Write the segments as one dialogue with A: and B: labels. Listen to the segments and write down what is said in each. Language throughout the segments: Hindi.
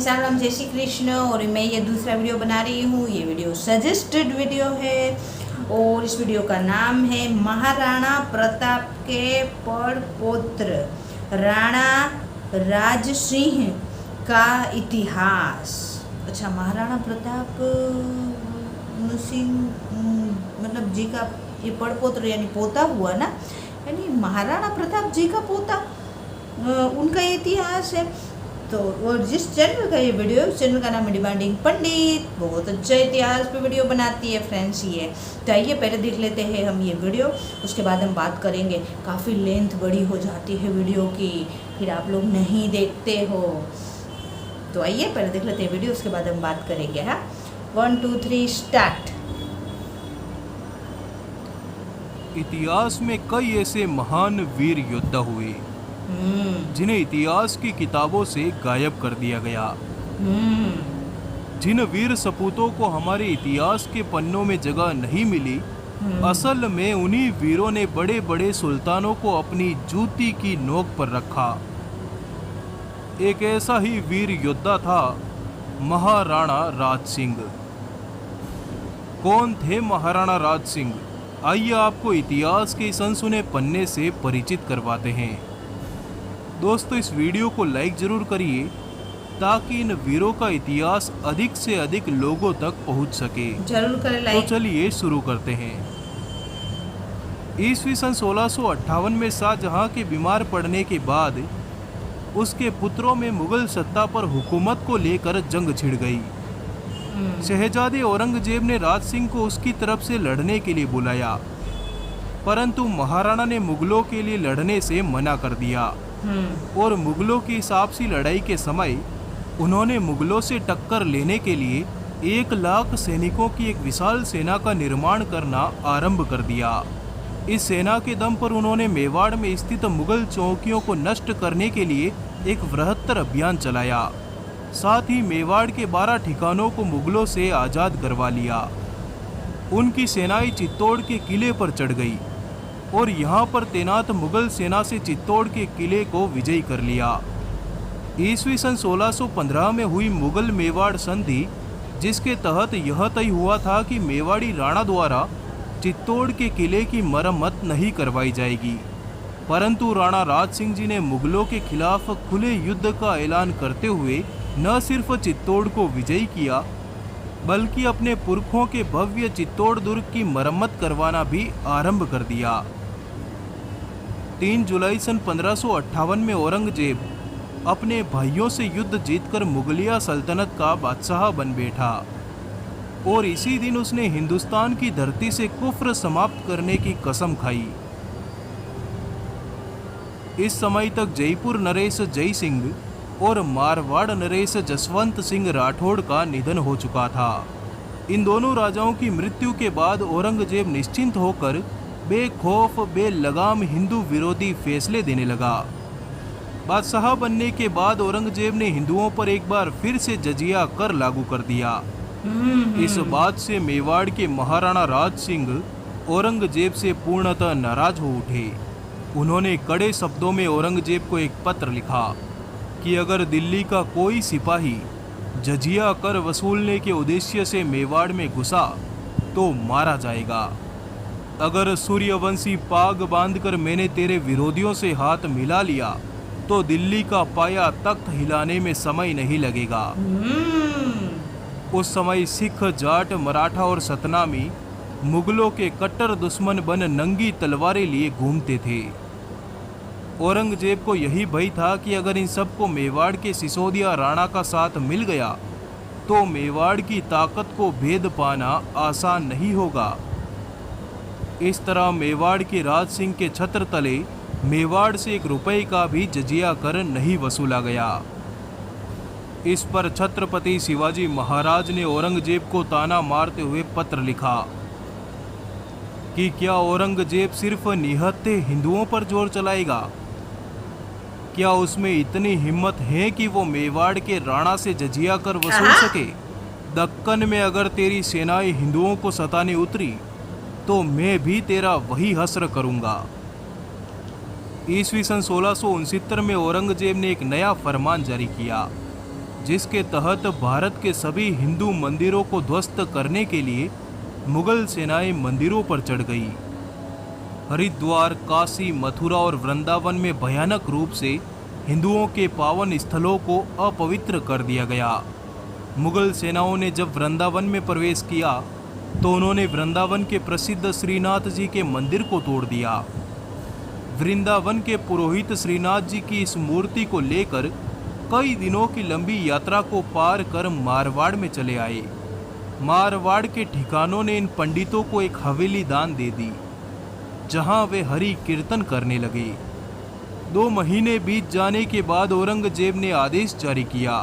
A: सालम, जय श्री कृष्ण। और मैं ये दूसरा वीडियो बना रही हूँ। ये वीडियो सजेस्टेड वीडियो है और इस वीडियो का नाम है महाराणा प्रताप के पौत्र राणा राज सिंह का इतिहास। अच्छा, महाराणा प्रताप सिंह मतलब जी का ये पड़पोत्र यानी पोता हुआ ना, यानी महाराणा प्रताप जी का पोता, उनका इतिहास है। तो और जिस चैनल का ये वीडियो है उस चैनल का नाम है डिमांडिंग पंडित। बहुत अच्छा इतिहास पे वीडियो बनाती है फ्रेंड्स ये। तो आइए पहले देख लेते हैं हम ये वीडियो, उसके बाद हम बात करेंगे। काफ़ी लेंथ बड़ी हो जाती है वीडियो की, फिर आप लोग नहीं देखते हो। तो आइए पहले देख लेते हैं वीडियो, उसके बाद हम बात करेंगे। हाँ, 1 2 3 स्टार्ट।
B: इतिहास में कई ऐसे महान वीर योद्धा हुए जिन्हें इतिहास की किताबों से गायब कर दिया गया। जिन वीर सपूतों को हमारे इतिहास के पन्नों में जगह नहीं मिली, असल में उन्हीं वीरों ने बड़े बड़े सुल्तानों को अपनी जूती की नोक पर रखा। एक ऐसा ही वीर योद्धा था महाराणा राज सिंह। कौन थे महाराणा राज सिंह? आइए आपको इतिहास के इस अनसुने पन्ने से परिचित करवाते हैं। दोस्तों, इस वीडियो को लाइक जरूर करिए ताकि इन वीरों का इतिहास अधिक से अधिक लोगों तक पहुंच सके।
A: जरूर करें लाइक।
B: तो चलिए शुरू करते हैं। ईस्वी सन 1658 में शाहजहां के बीमार पड़ने के बाद उसके पुत्रों में मुगल सत्ता पर हुकूमत को लेकर जंग छिड़ गई। शहजादे औरंगजेब ने राज सिंह को उसकी तरफ से लड़ने के लिए बुलाया, परंतु महाराणा ने मुगलों के लिए लड़ने से मना कर दिया और मुगलों की इस आपसी लड़ाई के समय उन्होंने मुगलों से टक्कर लेने के लिए 1 लाख सैनिकों की एक विशाल सेना का निर्माण करना आरंभ कर दिया। इस सेना के दम पर उन्होंने मेवाड़ में स्थित मुगल चौकियों को नष्ट करने के लिए एक बृहत्तर अभियान चलाया। साथ ही मेवाड़ के 12 ठिकानों को मुगलों से आज़ाद करवा लिया। उनकी सेनाएं चित्तौड़ के किले पर चढ़ गई और यहाँ पर तैनात मुगल सेना से चित्तौड़ के किले को विजयी कर लिया। ईस्वी सन 1615 में हुई मुगल मेवाड़ संधि, जिसके तहत यह तय हुआ था कि मेवाड़ी राणा द्वारा चित्तौड़ के किले की मरम्मत नहीं करवाई जाएगी, परंतु राणा राज सिंह जी ने मुगलों के खिलाफ खुले युद्ध का ऐलान करते हुए न सिर्फ चित्तौड़ को विजयी किया, बल्कि अपने पुरखों के भव्य चित्तौड़ दुर्ग की मरम्मत करवाना भी आरंभ कर दिया। 3 जुलाई सन 1558 में औरंगजेब अपने भाइयों से युद्ध जीतकर मुगलिया सल्तनत का बादशाह बन बैठा और इसी दिन उसने हिंदुस्तान की धरती से कुफ्र समाप्त करने की कसम खाई। इस समय तक जयपुर नरेश जय सिंह और मारवाड़ नरेश जसवंत सिंह राठौड़ का निधन हो चुका था। इन दोनों राजाओं की मृत्यु के बाद औरंगजेब निश्चिंत होकर बेखौफ बेलगाम हिंदू विरोधी फैसले देने लगा। बादशाह बनने के बाद औरंगजेब ने हिंदुओं पर एक बार फिर से जजिया कर लागू कर दिया। इस बात से मेवाड़ के महाराणा राज सिंह औरंगजेब से पूर्णतः नाराज हो उठे। उन्होंने कड़े शब्दों में औरंगजेब को एक पत्र लिखा कि अगर दिल्ली का कोई सिपाही जजिया कर वसूलने के उद्देश्य से मेवाड़ में घुसा तो मारा जाएगा। अगर सूर्यवंशी पाग बांधकर मैंने तेरे विरोधियों से हाथ मिला लिया तो दिल्ली का पाया तख्त हिलाने में समय नहीं लगेगा। उस समय सिख, जाट, मराठा और सतनामी मुगलों के कट्टर दुश्मन बन नंगी तलवारें लिए घूमते थे। औरंगजेब को यही भय था कि अगर इन सबको मेवाड़ के सिसोदिया राणा का साथ मिल गया तो मेवाड़ की ताकत को भेद पाना आसान नहीं होगा। इस तरह मेवाड़ के राज सिंह के छत्र तले मेवाड़ से 1 रुपए का भी जजिया कर नहीं वसूला गया। इस पर छत्रपति शिवाजी महाराज ने औरंगजेब को ताना मारते हुए पत्र लिखा कि क्या औरंगजेब सिर्फ निहत्थे हिंदुओं पर जोर चलाएगा? क्या उसमें इतनी हिम्मत है कि वो मेवाड़ के राणा से जजिया कर वसूल सके? दक्कन में अगर तेरी सेनाएं हिंदुओं को सताने उतरी तो मैं भी तेरा वही हश्र करूंगा। ईस्वी सन 1669 में औरंगजेब ने एक नया फरमान जारी किया जिसके तहत भारत के सभी हिंदू मंदिरों को ध्वस्त करने के लिए मुगल सेनाएं मंदिरों पर चढ़ गई। हरिद्वार, काशी, मथुरा और वृंदावन में भयानक रूप से हिंदुओं के पावन स्थलों को अपवित्र कर दिया गया। मुगल सेनाओं ने जब वृंदावन में प्रवेश किया तो उन्होंने वृंदावन के प्रसिद्ध श्रीनाथ जी के मंदिर को तोड़ दिया। वृंदावन के पुरोहित श्रीनाथ जी की इस मूर्ति को लेकर कई दिनों की लंबी यात्रा को पार कर मारवाड़ में चले आए। मारवाड़ के ठिकानों ने इन पंडितों को एक हवेली दान दे दी, जहां वे हरि कीर्तन करने लगे। 2 महीने बीत जाने के बाद औरंगजेब ने आदेश जारी किया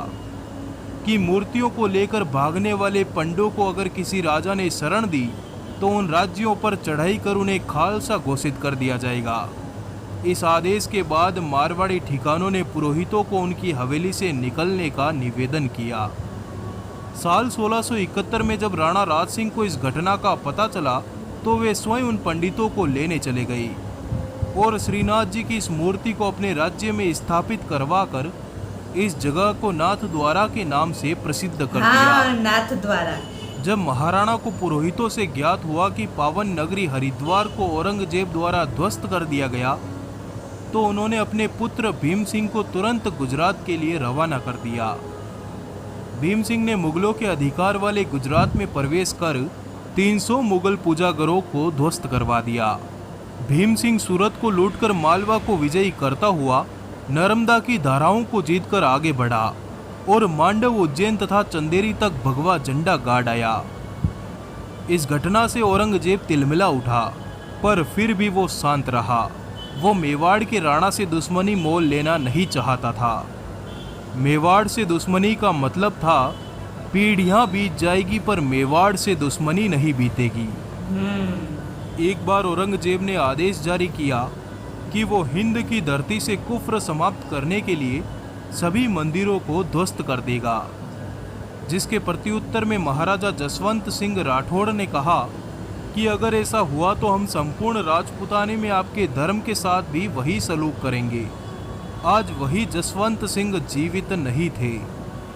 B: कि मूर्तियों को लेकर भागने वाले पंडों को अगर किसी राजा ने शरण दी तो उन राज्यों पर चढ़ाई कर उन्हें खालसा घोषित कर दिया जाएगा। इस आदेश के बाद मारवाड़ी ठिकानों ने पुरोहितों को उनकी हवेली से निकलने का निवेदन किया। साल 1671 में जब राणा राज सिंह को इस घटना का पता चला तो वे स्वयं उन पंडितों को लेने चले गए और श्रीनाथ जी की इस मूर्ति को अपने राज्य में स्थापित करवा कर इस जगह को नाथ द्वारा के नाम से प्रसिद्ध कर दिया।
A: नाथ द्वारा।
B: जब महाराणा को पुरोहितों से ज्ञात हुआ कि पावन नगरी हरिद्वार को औरंगजेब द्वारा ध्वस्त कर दिया गया तो उन्होंने अपने पुत्र भीम सिंह को तुरंत गुजरात के लिए रवाना कर दिया। भीम सिंह ने मुगलों के अधिकार वाले गुजरात में प्रवेश कर 300 मुगल पूजागरों को ध्वस्त करवा दिया। भीम सिंह सूरत को लूटकर मालवा को विजयी करता हुआ नर्मदा की धाराओं को जीतकर आगे बढ़ा और मांडव, उज्जैन तथा चंदेरी तक भगवा झंडा गाड़ आया। इस घटना से औरंगजेब तिलमिला उठा, पर फिर भी वो शांत रहा। वो मेवाड़ के राणा से दुश्मनी मोल लेना नहीं चाहता था। मेवाड़ से दुश्मनी का मतलब था पीढ़ियां बीत जाएगी पर मेवाड़ से दुश्मनी नहीं बीतेगी। एक बार औरंगजेब ने आदेश जारी किया कि वो हिंद की धरती से कुफ्र समाप्त करने के लिए सभी मंदिरों को ध्वस्त कर देगा, जिसके प्रत्युत्तर में महाराजा जसवंत सिंह राठौड़ ने कहा कि अगर ऐसा हुआ तो हम संपूर्ण राजपूताने में आपके धर्म के साथ भी वही सलूक करेंगे। आज वही जसवंत सिंह जीवित नहीं थे।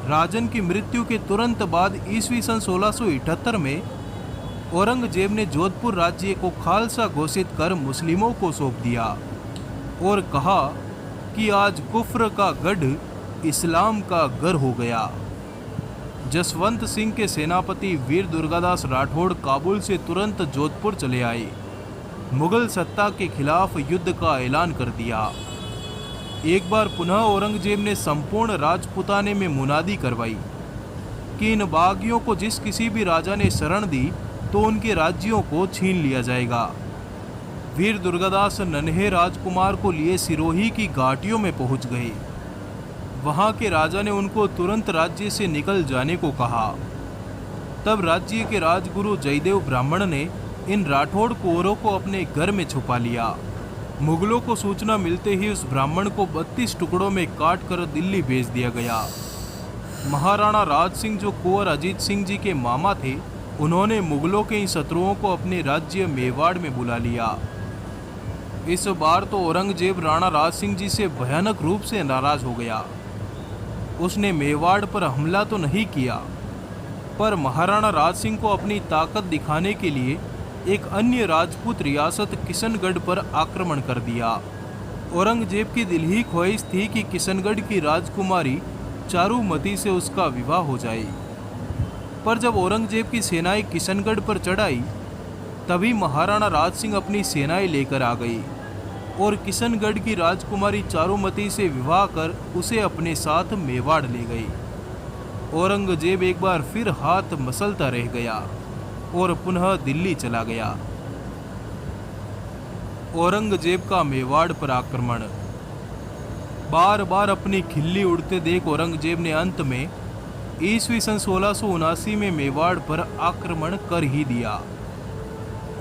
B: राजन की मृत्यु के तुरंत बाद ईस्वी सन 1678 में औरंगजेब ने जोधपुर राज्य को खालसा घोषित कर मुस्लिमों को सौंप दिया और कहा कि आज कुफ्र का गढ़ इस्लाम का घर हो गया। जसवंत सिंह के सेनापति वीर दुर्गादास राठौड़ काबुल से तुरंत जोधपुर चले आए। मुगल सत्ता के खिलाफ युद्ध का ऐलान कर दिया। एक बार पुनः औरंगजेब ने संपूर्ण राजपूताने में मुनादी करवाई कि इन बागियों को जिस किसी भी राजा ने शरण दी तो उनके राज्यों को छीन लिया जाएगा। वीर दुर्गादास नन्हे राजकुमार को लिए सिरोही की घाटियों में पहुंच गए। वहां के राजा ने उनको तुरंत राज्य से निकल जाने को कहा। तब राज्य के राजगुरु जयदेव ब्राह्मण ने इन राठौड़ कुंवरों को अपने घर में छुपा लिया। मुगलों को सूचना मिलते ही उस ब्राह्मण को 32 टुकड़ों में काट कर दिल्ली भेज दिया गया। महाराणा राज सिंह, जो कुंवर अजीत सिंह जी के मामा थे, उन्होंने मुगलों के इन शत्रुओं को अपने राज्य मेवाड़ में बुला लिया। इस बार तो औरंगजेब राणा राज सिंह जी से भयानक रूप से नाराज हो गया। उसने मेवाड़ पर हमला तो नहीं किया, पर महाराणा राज सिंह को अपनी ताकत दिखाने के लिए एक अन्य राजपूत रियासत किशनगढ़ पर आक्रमण कर दिया। औरंगजेब की दिल ही ख्वाहिश थी कि किशनगढ़ की राजकुमारी चारुमती से उसका विवाह हो जाए। पर जब औरंगजेब की सेनाएं किशनगढ़ पर चढ़ाई तभी महाराणा राज सिंह अपनी सेनाएं लेकर आ गई और किशनगढ़ की राजकुमारी चारुमती से विवाह कर उसे अपने साथ मेवाड़ ले गई। औरंगजेब एक बार फिर हाथ मसलता रह गया और पुनः दिल्ली चला गया। औरंगजेब का मेवाड़ पर आक्रमण। बार बार अपनी खिल्ली उड़ते देख औरंगजेब ने अंत में ईस्वी सन 1679 में मेवाड़ पर आक्रमण कर ही दिया।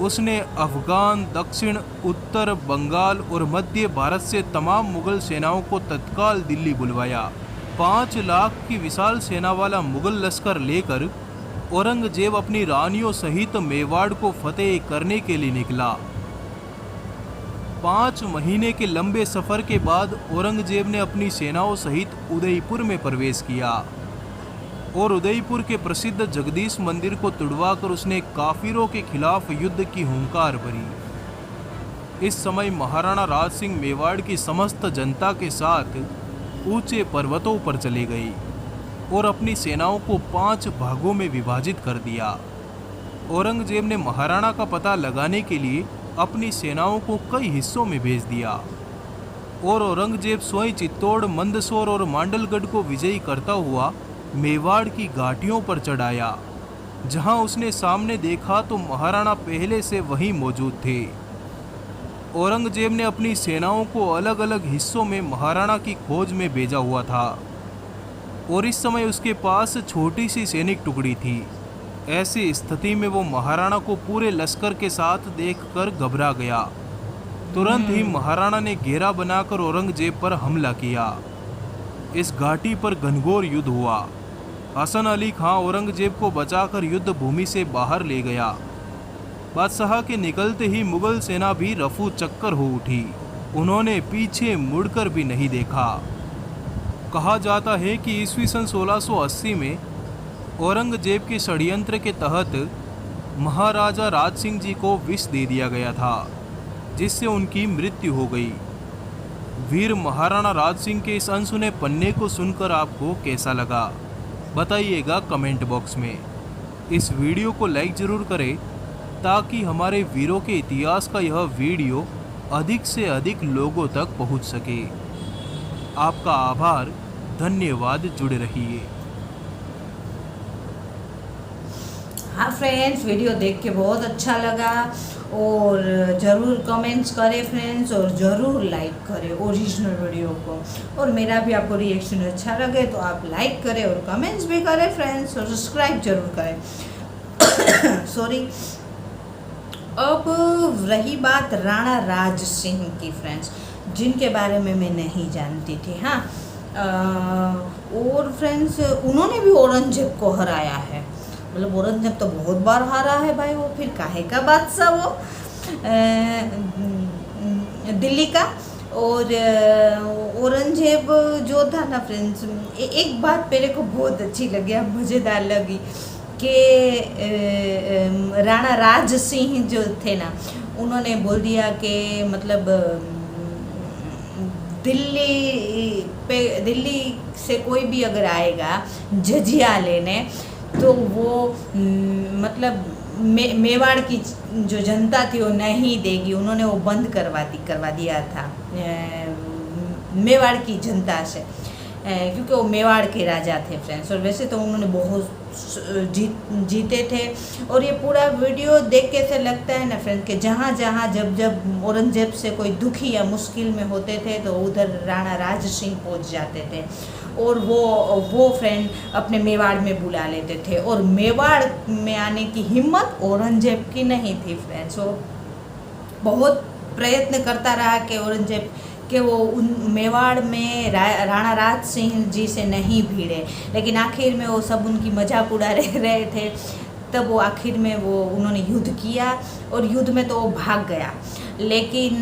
B: उसने अफगान, दक्षिण, उत्तर, बंगाल और मध्य भारत से तमाम मुगल सेनाओं को तत्काल दिल्ली बुलवाया। 5 लाख की विशाल सेना वाला मुगल लश्कर लेकर औरंगजेब अपनी रानियों सहित मेवाड़ को फतेह करने के लिए निकला। 5 महीने के लंबे सफर के बाद औरंगजेब ने अपनी सेनाओं सहित उदयपुर में प्रवेश किया। और उदयपुर के प्रसिद्ध जगदीश मंदिर को तुड़वाकर उसने काफिरों के खिलाफ युद्ध की हुंकार भरी। इस समय महाराणा राज सिंह मेवाड़ की समस्त जनता के साथ ऊंचे पर्वतों पर चले गए और अपनी सेनाओं को 5 भागों में विभाजित कर दिया। औरंगजेब ने महाराणा का पता लगाने के लिए अपनी सेनाओं को कई हिस्सों में भेज दिया और औरंगजेब स्वयं चित्तौड़, मंदसौर और मांडलगढ़ को विजयी करता हुआ मेवाड़ की घाटियों पर चढ़ाया। जहां उसने सामने देखा तो महाराणा पहले से वहीं मौजूद थे। औरंगजेब ने अपनी सेनाओं को अलग अलग हिस्सों में महाराणा की खोज में भेजा हुआ था और इस समय उसके पास छोटी सी सैनिक टुकड़ी थी। ऐसी स्थिति में वो महाराणा को पूरे लश्कर के साथ देखकर घबरा गया। तुरंत ही महाराणा ने घेरा बनाकर औरंगजेब पर हमला किया। इस घाटी पर घनघोर युद्ध हुआ। हसन अली खां औरंगजेब को बचाकर युद्ध भूमि से बाहर ले गया। बादशाह के निकलते ही मुगल सेना भी रफू चक्कर हो उठी। उन्होंने पीछे मुड़कर भी नहीं देखा। कहा जाता है कि ईस्वी सन 1680 में औरंगजेब के षड्यंत्र के तहत महाराजा राज सिंह जी को विष दे दिया गया था, जिससे उनकी मृत्यु हो गई। वीर महाराणा राज सिंह के इस अनसुने पन्ने को सुनकर आपको कैसा लगा, बताइएगा कमेंट बॉक्स में। इस वीडियो को लाइक ज़रूर करें ताकि हमारे वीरों के इतिहास का यह वीडियो अधिक से अधिक लोगों तक पहुंच सके। आपका आभार, धन्यवाद, जुड़े रहिए।
A: हाँ फ्रेंड्स, वीडियो देख के बहुत अच्छा लगा और ज़रूर कमेंट्स करें फ्रेंड्स और ज़रूर लाइक करें ओरिजिनल वीडियो को। और मेरा भी आपको रिएक्शन अच्छा लगे तो आप लाइक करें और कमेंट्स भी करें फ्रेंड्स और सब्सक्राइब जरूर करें। सॉरी। अब रही बात राणा राज सिंह की फ्रेंड्स, जिनके बारे में मैं नहीं जानती थी। हाँ, और फ्रेंड्स उन्होंने भी औरंगजेब को हराया है। मतलब औरंगजेब तो बहुत बार हारा है भाई, वो फिर काहे का बादशाह वो दिल्ली का। और औरंगजेब जो था ना फ्रेंड्स, एक बात मेरे को बहुत अच्छी लगी, मज़ेदार लगी कि राणा राज सिंह जो थे ना, उन्होंने बोल दिया कि मतलब दिल्ली से कोई भी अगर आएगा जजिया लेने तो वो मतलब मेवाड़ की जो जनता थी वो नहीं देगी। उन्होंने वो बंद करवा दिया था मेवाड़ की जनता से, क्योंकि वो मेवाड़ के राजा थे फ्रेंड्स। और वैसे तो उन्होंने बहुत जीते थे। और ये पूरा वीडियो देख के से लगता है ना फ्रेंड्स कि जहाँ जहाँ जब औरंगजेब से कोई दुखी या मुश्किल में होते थे तो उधर राणा राज सिंह पहुँच जाते थे और वो फ्रेंड अपने मेवाड़ में बुला लेते थे। और मेवाड़ में आने की हिम्मत औरंगजेब की नहीं थी फ्रेंड्स। वो बहुत प्रयत्न करता रहा कि औरंगजेब कि वो उन मेवाड़ में राणा राज सिंह जी से नहीं भिड़े, लेकिन आखिर में वो सब उनकी मजाक उड़ा रहे थे। तब वो आखिर में वो उन्होंने युद्ध किया और युद्ध में तो वो भाग गया, लेकिन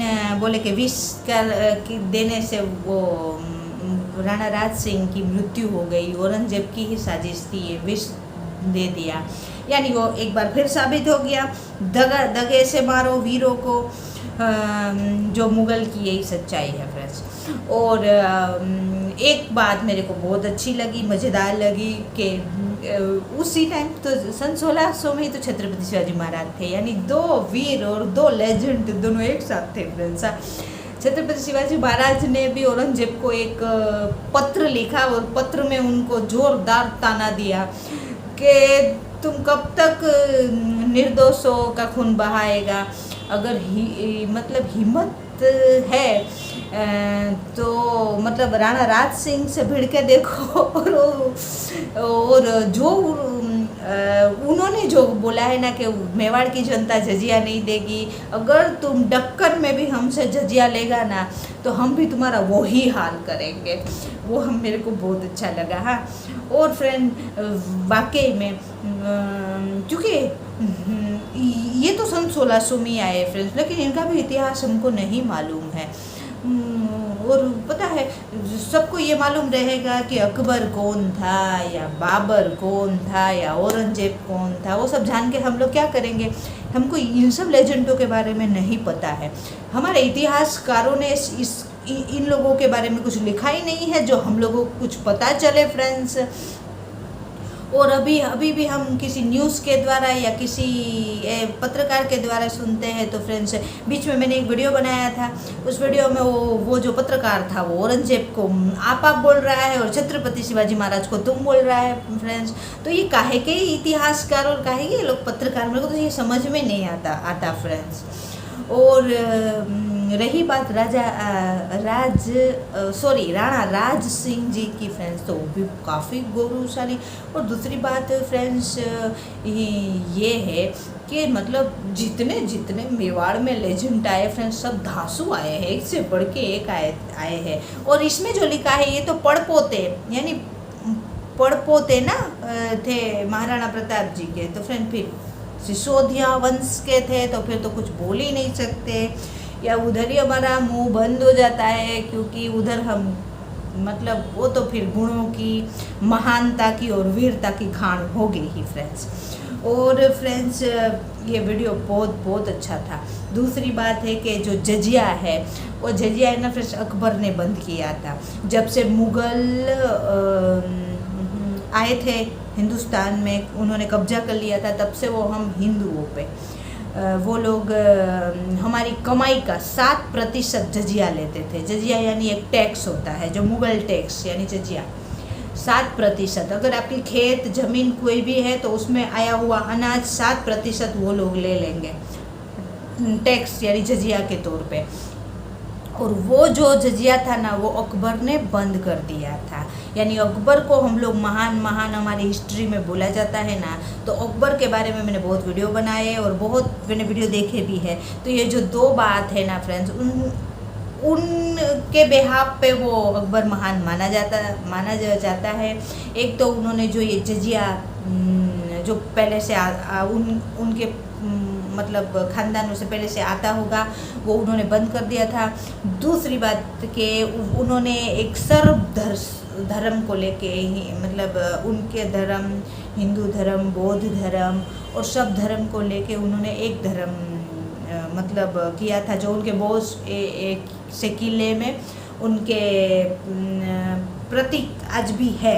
A: बोले कि विष देने से वो राणा राज सिंह की मृत्यु हो गई। औरंगजेब की ही साजिश थी, ये विष दे दिया। यानी वो एक बार फिर साबित हो गया, दगे से मारो वीरों को, जो मुगल की यही सच्चाई है फ्रेंड्स। और एक बात मेरे को बहुत अच्छी लगी, मज़ेदार लगी कि उसी टाइम तो सन 1600 में ही तो छत्रपति शिवाजी महाराज थे, यानी 2 वीर और 2 लेजेंड दोनों एक साथ थे फ्रेंड्स। छत्रपति शिवाजी महाराज ने भी औरंगजेब को एक पत्र लिखा और पत्र में उनको जोरदार ताना दिया कि तुम कब तक निर्दोषों का खून बहाएगा। अगर मतलब हिम्मत है तो मतलब राणा राज सिंह से भिड़ के देखो। और जो उन्होंने जो बोला है ना कि मेवाड़ की जनता जजिया नहीं देगी, अगर तुम डक्कर में भी हमसे जजिया लेगा ना तो हम भी तुम्हारा वही हाल करेंगे। वो हम मेरे को बहुत अच्छा लगा। हाँ, और फ्रेंड वाकई में क्योंकि ये तो सन 1600 में आए फ्रेंड्स, लेकिन इनका भी इतिहास हमको नहीं मालूम है। और पता है सबको ये मालूम रहेगा कि अकबर कौन था या बाबर कौन था या औरंगजेब कौन था, वो सब जान के हम लोग क्या करेंगे? हमको इन सब लेजेंडों के बारे में नहीं पता है। हमारे इतिहासकारों ने इन लोगों के बारे में कुछ लिखा ही नहीं है जो हम लोगों को कुछ पता चले फ्रेंड्स। और अभी भी हम किसी न्यूज़ के द्वारा या किसी पत्रकार के द्वारा सुनते हैं। तो फ्रेंड्स बीच में मैंने एक वीडियो बनाया था, उस वीडियो में वो जो पत्रकार था वो औरंगजेब को आप बोल रहा है और छत्रपति शिवाजी महाराज को तुम बोल रहा है फ्रेंड्स। तो ये काहे के इतिहासकार और काहे के लोग पत्रकार, मेरे को तो ये समझ में नहीं आता फ्रेंड्स। और रही बात राणा राज सिंह जी की फ्रेंड्स, तो वो भी काफ़ी गौरवशाली। और दूसरी बात फ्रेंड्स ये है कि मतलब जितने मेवाड़ में लेजेंड आए फ्रेंड्स, सब धांसू आए हैं, एक से बढ़ के एक आए हैं। और इसमें जो लिखा है ये तो पड़पोते यानी पड़पोते ना थे महाराणा प्रताप जी के। तो फ्रेंड फिर सिसोदिया वंश के थे, तो फिर तो कुछ बोल ही नहीं सकते, या उधर ही हमारा मुंह बंद हो जाता है, क्योंकि उधर हम मतलब वो तो फिर गुणों की, महानता की और वीरता की खान हो गई ही फ्रेंड्स। और फ्रेंड्स ये वीडियो बहुत अच्छा था। दूसरी बात है कि जो जजिया है, वो जजिया है ना फ्रेंड्स, अकबर ने बंद किया था। जब से मुग़ल आए थे हिंदुस्तान में, उन्होंने कब्जा कर लिया था, तब से वो हम हिंदुओं पे वो लोग हमारी कमाई का 7% जजिया लेते थे। जजिया यानी एक टैक्स होता है, जो मुग़ल टैक्स यानी जजिया 7%। अगर आपकी खेत ज़मीन कोई भी है तो उसमें आया हुआ अनाज 7% वो लोग ले लेंगे टैक्स यानी जजिया के तौर पे। और वो जो जजिया था ना, वो अकबर ने बंद कर दिया था। यानी अकबर को हम लोग महान हमारी हिस्ट्री में बोला जाता है ना, तो अकबर के बारे में मैंने बहुत वीडियो बनाए और बहुत मैंने वीडियो देखे भी है। तो ये जो दो बात है ना फ्रेंड्स, उनके बेहाफ पे वो अकबर महान माना जाता है। एक तो उन्होंने जो ये जजिया जो पहले से उनके मतलब ख़ानदानों से पहले से आता होगा, वो उन्होंने बंद कर दिया था। दूसरी बात कि उन्होंने एक सर्व धर्म को लेके ही मतलब उनके धर्म, हिंदू धर्म, बौद्ध धर्म और सब धर्म को लेके उन्होंने एक धर्म मतलब किया था, जो उनके बोस एक से किले में उनके प्रतीक आज भी है।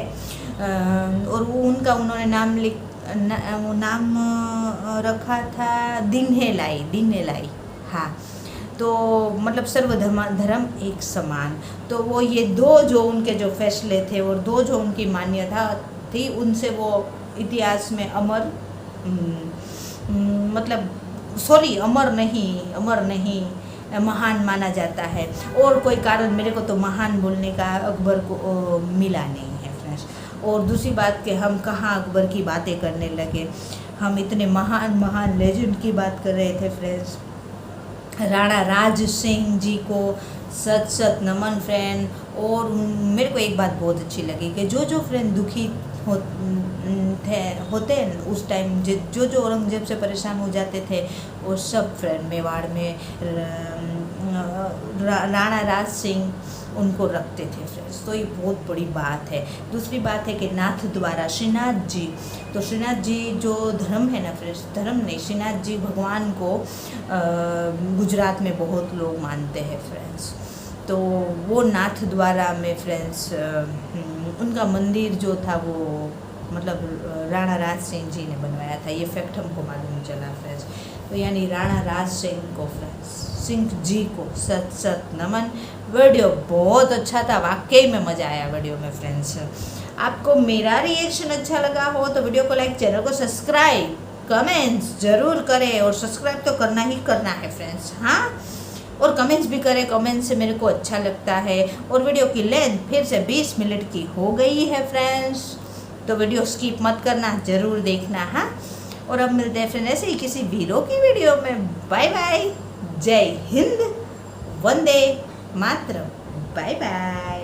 A: और वो उनका उन्होंने नाम रखा था दिन्हेलाई। हाँ, तो मतलब सर्वधर्म एक समान। तो वो ये दो जो उनके जो फैसले थे और दो जो उनकी मान्यता थी, उनसे वो इतिहास में अमर नहीं महान माना जाता है। और कोई कारण मेरे को तो महान बोलने का अकबर को मिला नहीं है फ्रेंड्स। और दूसरी बात कि हम कहाँ अकबर की बातें करने लगे, हम इतने महान लेजेंड की बात कर रहे थे फ्रेंड्स। राणा राज सिंह जी को सत नमन फ्रेंड। और मेरे को एक बात बहुत अच्छी लगी कि जो फ्रेंड दुखी होते हैं उस टाइम, जो औरंगजेब से परेशान हो जाते थे, वो सब फ्रेंड मेवाड़ में राणा राज सिंह उनको रखते थे फ्रेंड्स। तो ये बहुत बड़ी बात है। दूसरी बात है कि नाथ द्वारा श्रीनाथ जी, तो श्रीनाथ जी जो धर्म है ना फ्रेंड्स, धर्म नहीं, श्रीनाथ जी भगवान को गुजरात में बहुत लोग मानते हैं फ्रेंड्स। तो वो नाथ द्वारा में फ्रेंड्स उनका मंदिर जो था वो मतलब राणा राज सिंह जी ने बनवाया था। ये फैक्ट हमको मालूम चला फ्रेंड्स। तो यानी राणा राज सिंह को फ्रेंड्स, सिंह जी को सत नमन। वीडियो बहुत अच्छा था, वाकई में मज़ा आया वीडियो में फ्रेंड्स। आपको मेरा रिएक्शन अच्छा लगा हो तो वीडियो को लाइक, चैनल को सब्सक्राइब, कमेंट्स ज़रूर करें। और सब्सक्राइब तो करना ही करना है फ्रेंड्स, हाँ। और कमेंट्स भी करें, कमेंट से मेरे को अच्छा लगता है। और वीडियो की लेंथ फिर से 20 मिनट की हो गई है फ्रेंड्स, तो वीडियो स्किप मत करना, ज़रूर देखना, हाँ। और अब मिलते हैं फ्रेंड ऐसे ही किसी वीडियो की वीडियो में। बाय बाय, जय हिंद, वंदे मातरम, बाय बाय।